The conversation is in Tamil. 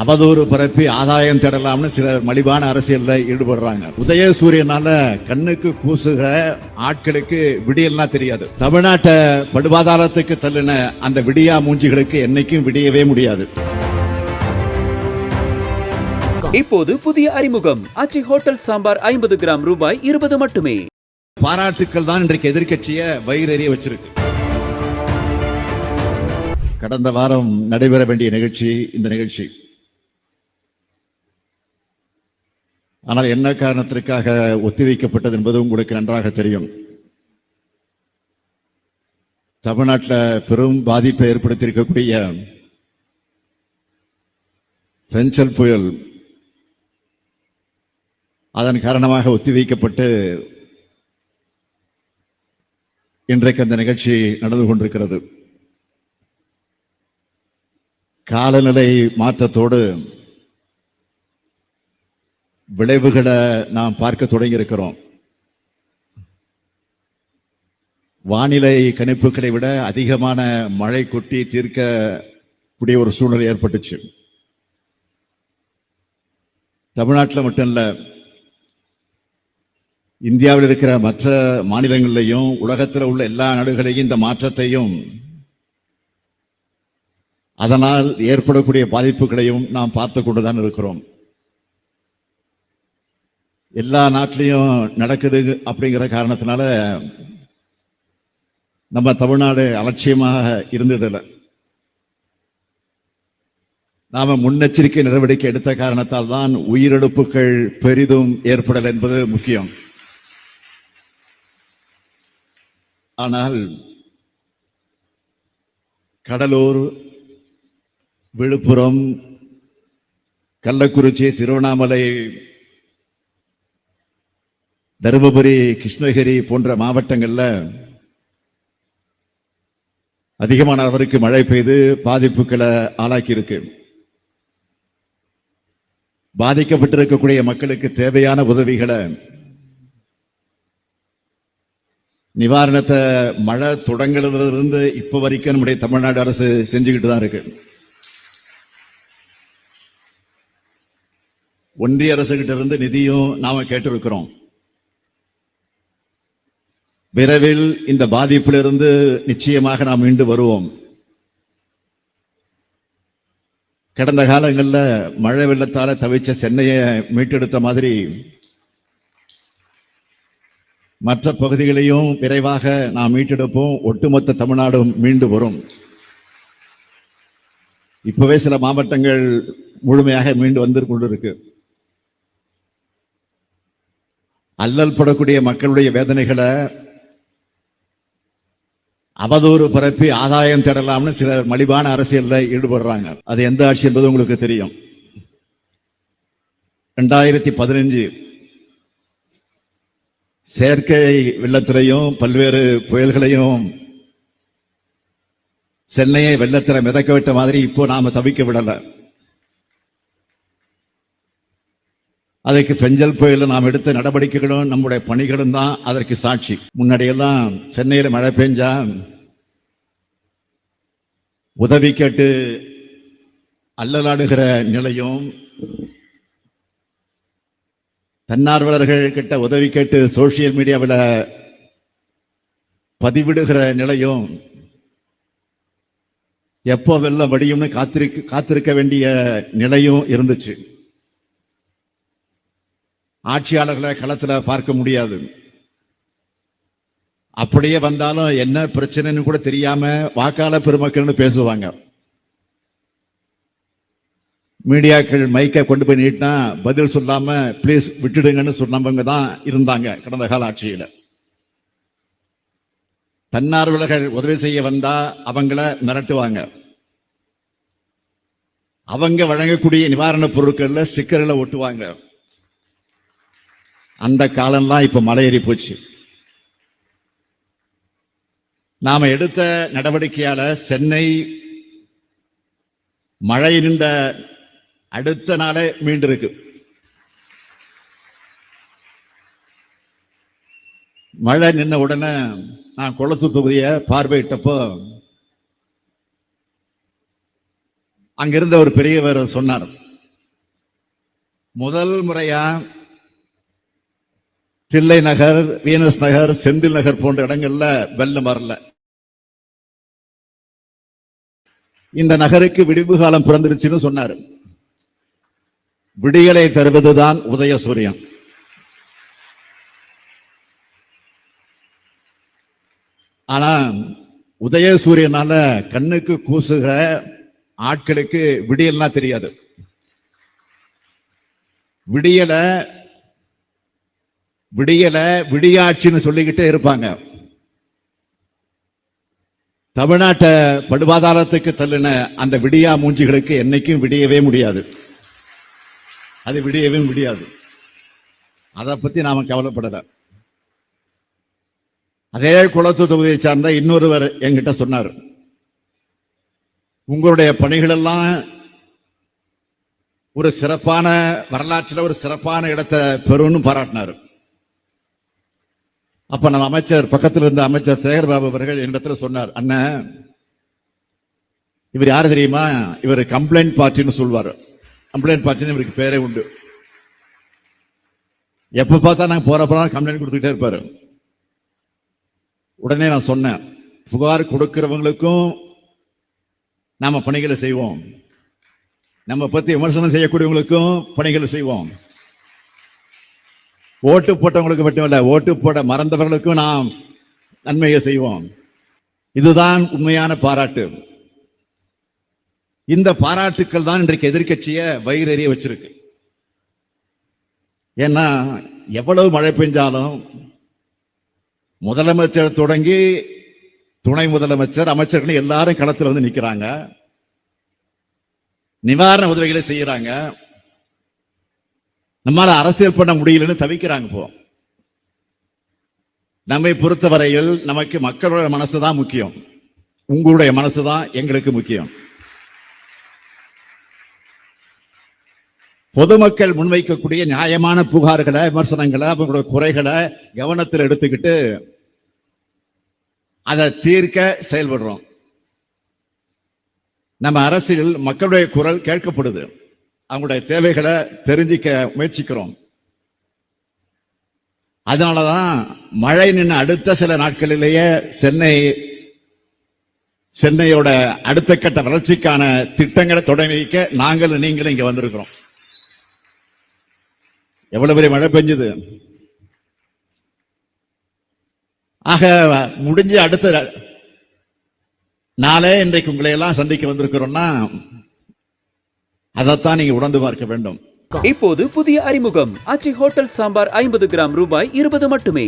அவதூறு பரப்பி ஆதாயம் தேடலாம்னு சிலர் மலிவான அரசியல்ல ஈடுபடுறாங்க. உதய சூரியனால கண்ணுக்கு கூசுகிற ஆட்களுக்கு விடியல்லாம் தெரியாது. தமிழ்நாட்டை படுபாதாளத்துக்கு தள்ளின அந்த விடியா மூஞ்சிகளுக்கு என்னைக்கும் விடியவே முடியாது. இப்போது புதிய அறிமுகம் ஆச்சி ஹோட்டல் சாம்பார் 50 கிராம் ரூபாய் 20 மட்டுமே. பாராட்டுக்கள் தான் இன்றைக்கு எதிர்க்கட்சியை வயிறெறிய வச்சிருக்கு. கடந்த வாரம் நடைபெற வேண்டிய நிகழ்ச்சி இந்த நிகழ்ச்சி. ஆனால் என்ன காரணத்திற்காக ஒத்திவைக்கப்பட்டது என்பது உங்களுக்கு நன்றாக தெரியும். தமிழ்நாட்டில் பெரும் பாதிப்பை ஏற்படுத்தியிருக்கக்கூடிய பெஞ்சல் புயல் அதன் காரணமாக ஒத்திவைக்கப்பட்டு இன்றைக்கு அந்த நிகழ்ச்சி நடந்து கொண்டிருக்கிறது. காலநிலை மாற்றத்தோடு விளைவுகளை நாம் பார்க்க தொடங்கி இருக்கிறோம். வானிலை கணிப்புகளை விட அதிகமான மழை கொட்டி தீர்க்கக்கூடிய ஒரு சூழ்நிலை ஏற்பட்டுச்சு. தமிழ்நாட்டில் மட்டும் இல்ல, இந்தியாவில் இருக்கிற மற்ற மாநிலங்களிலையும் உலகத்தில் உள்ள எல்லா நாடுகளையும் இந்த மாற்றத்தையும் அதனால் ஏற்படக்கூடிய பாதிப்புகளையும் நாம் பார்த்து கொண்டுதான் இருக்கிறோம். எல்லா நாட்டிலையும் நடக்குது அப்படிங்கிற காரணத்தினால நம்ம தமிழ்நாடு அலட்சியமாக இருந்துடல. நாம முன்னெச்சரிக்கை நடவடிக்கை எடுத்த காரணத்தால் தான் உயிரிழப்புகள் பெரிதும் ஏற்படல் என்பது முக்கியம். ஆனால் கடலூர், விழுப்புரம், கள்ளக்குறிச்சி, திருவண்ணாமலை, தருமபுரி, கிருஷ்ணகிரி போன்ற மாவட்டங்கள்ல அதிகமான அளவிற்கு மழை பெய்து பாதிப்புகளை ஆளாக்கி இருக்கு. பாதிக்கப்பட்டிருக்கக்கூடிய மக்களுக்கு தேவையான உதவிகளை, நிவாரணத்தை மழை தொடங்குறதிலிருந்து இப்ப வரைக்கும் நம்முடைய தமிழ்நாடு அரசு செஞ்சுக்கிட்டு தான் இருக்கு. ஒன்றிய அரசு கிட்ட இருந்து நிதியும் நாம கேட்டிருக்கிறோம். விரைவில் இந்த பாதிப்பிலிருந்து நிச்சயமாக நாம் மீண்டு வருவோம். கடந்த காலங்களில் மழை வெள்ளத்தால தவிச்ச சென்னையை மீட்டெடுத்த மாதிரி மற்ற பகுதிகளையும் விரைவாக நாம் மீட்டெடுப்போம். ஒட்டுமொத்த தமிழ்நாடும் மீண்டு வரும். இப்பவே சில மாவட்டங்கள் முழுமையாக மீண்டு வந்து கொண்டிருக்கு. அல்லல் படக்கூடிய மக்களுடைய வேதனைகளை அவதூறு பரப்பி ஆதாயம் தேடலாம்னு சிலர் மலிவான அரசியல்ல ஈடுபடுறாங்க. அது எந்த ஆட்சி என்பது உங்களுக்கு தெரியும். 2015 செயற்கை வெள்ளத்திலையும் பல்வேறு புயல்களையும் சென்னையை வெள்ளத்தில் மிதக்க விட்ட மாதிரி இப்போ நாம தவிக்க விடல. அதற்கு பெஞ்சல் புயல் நாம் எடுத்த நடவடிக்கைகளும் நம்முடைய பணிகளும் தான் அதற்கு சாட்சி. முன்னாடியெல்லாம் சென்னையில மழை பெஞ்சா உதவி கேட்டு அல்லலாடுகிற நிலையும், தன்னார்வலர்கள் கிட்ட உதவி கேட்டு சோசியல் மீடியாவில் பதிவிடுகிற நிலையும், எப்போ வெள்ளம் வடியும்னு காத்திருக்க வேண்டிய நிலையும் இருந்துச்சு. ஆட்சியாளர்களை களத்துல பார்க்க முடியாது. அப்படியே வந்தாலும் என்ன பிரச்சனைன்னு கூட தெரியாம வாக்காளர் பெருமக்கள்னு பேசுவாங்க. மீடியாக்கள் மைக்க கொண்டு போய் நீட்டினா பதில் சொல்லாம பிளீஸ் விட்டுடுங்கன்னு சொன்னவங்க தான் இருந்தாங்க கடந்த கால ஆட்சியில. தன்னார்வலர்கள் உதவி செய்ய வந்தா அவங்கள மிரட்டுவாங்க. அவங்க வழங்கக்கூடிய நிவாரணப் பொருட்கள்ல ஸ்டிக்கர்ல ஒட்டுவாங்க. அந்த காலம்லாம் இப்ப மலையேறி போச்சு. நாம எடுத்த நடவடிக்கையால சென்னை மழை நின்ற அடுத்த நாளே மீண்டிருக்கு. மழை நின்ன உடனே நான் கொளத்தூர் தொகுதியை பார்வையிட்டப்போ அங்கிருந்த ஒரு பெரியவர் சொன்னார், முதல் முறையா தில்லை நகர், வீனஸ் நகர், செந்தில் நகர் போன்ற இடங்கள்ல வெள்ளம் வரல. இந்த நகருக்கு விடிவு காலம் பிறந்துருச்சுன்னு சொன்னாரு. விடியலை தருவதுதான் உதயசூரியன். ஆனா உதயசூரியனால கண்ணுக்கு கூசுகிற ஆட்களுக்கு விடியல்னா தெரியாது. விடியல விடியல விடியாட்சின்னு சொல்லிக்கிட்டே இருப்பாங்க. தமிழ்நாட்டை படுபாதாளத்துக்கு தள்ளின அந்த விடியா மூஞ்சிகளுக்கு என்னைக்கும் விடியவே முடியாது. அது விடியவே முடியாது. அதை பத்தி நாம கவலைப்படல. அதே குளத்தூர் தொகுதியை சார்ந்த இன்னொருவர் என்கிட்ட சொன்னார், உங்களுடைய பணிகள் எல்லாம் ஒரு சிறப்பான வரலாற்றில் ஒரு சிறப்பான இடத்தை பெறும்னு பாராட்டினார். அப்ப நம்ம அமைச்சர் பக்கத்தில் இருந்த அமைச்சர் சேகர்பாபு அவர்கள் என்னிடத்துல சொன்னார், அண்ணன் இவர் யாரு தெரியுமா, இவர் கம்ப்ளைண்ட் பார்ட்டின்னு சொல்வார். கம்ப்ளைண்ட் பார்ட்டின்னு இவருக்கு பேரே உண்டு. எப்ப பார்த்தா நாங்க போறப்பலாம் கம்ப்ளைண்ட் கொடுத்துக்கிட்டே இருப்பாரு. உடனே நான் சொன்னேன், புகார் கொடுக்கிறவங்களுக்கும் நாம பணிகளை செய்வோம், நம்ம பத்தி விமர்சனம் செய்யக்கூடியவங்களுக்கும் பணிகளை செய்வோம். ஓட்டு போட்டவங்களுக்கு மட்டுமல்ல, ஓட்டு போட மறந்தவர்களுக்கும் நாம் நன்மையை செய்வோம். இதுதான் உண்மையான பாராட்டு. இந்த பாராட்டுக்கள் தான் இன்றைக்கு எதிர்க்கட்சியை வயிறெறிய வச்சிருக்கு. ஏன்னா எவ்வளவு மழை பெஞ்சாலும் முதலமைச்சர் தொடங்கி துணை முதலமைச்சர், அமைச்சர்கள் எல்லாரும் களத்தில் வந்து நிக்கிறாங்க, நிவாரண உதவிகளை செய்யறாங்க. நம்மால அரசியல் பண்ண முடியலன்னு தவிக்கிறாங்க. இப்போ நம்மை பொறுத்தவரையில் நமக்கு மக்களோட மனசுதான் முக்கியம், உங்களுடைய மனசுதான் எங்களுக்கு முக்கியம். பொதுமக்கள் முன்வைக்கக்கூடிய நியாயமான புகார்களை, விமர்சனங்களை, அவங்களுடைய குறைகளை கவனத்தில் எடுத்துக்கிட்டு அதை தீர்க்க செயல்படுறோம். நம்ம அரசியல் மக்களுடைய குரல் கேட்கப்படுது, அவங்களுடைய தேவைகளை தெரிஞ்சிக்க முயற்சிக்கிறோம். அதனாலதான் மழை நின்று அடுத்த சில நாட்களிலேயே சென்னையோட அடுத்த கட்ட வளர்ச்சிக்கான திட்டங்களை தொடங்கி வைக்க நாங்கள் நீங்களும் இங்க வந்திருக்கிறோம். எவ்வளவு பெரிய மழை பெஞ்சது. ஆக முடிஞ்ச அடுத்த நாளே இன்றைக்கு உங்களை எல்லாம் சந்திக்க வந்திருக்கிறோம்னா அதைத்தான் நீங்க உணர்ந்து பார்க்க வேண்டும். இப்போது புதிய அறிமுகம் ஆச்சி ஹோட்டல் சாம்பார் 50 கிராம் ரூபாய் 20 மட்டுமே.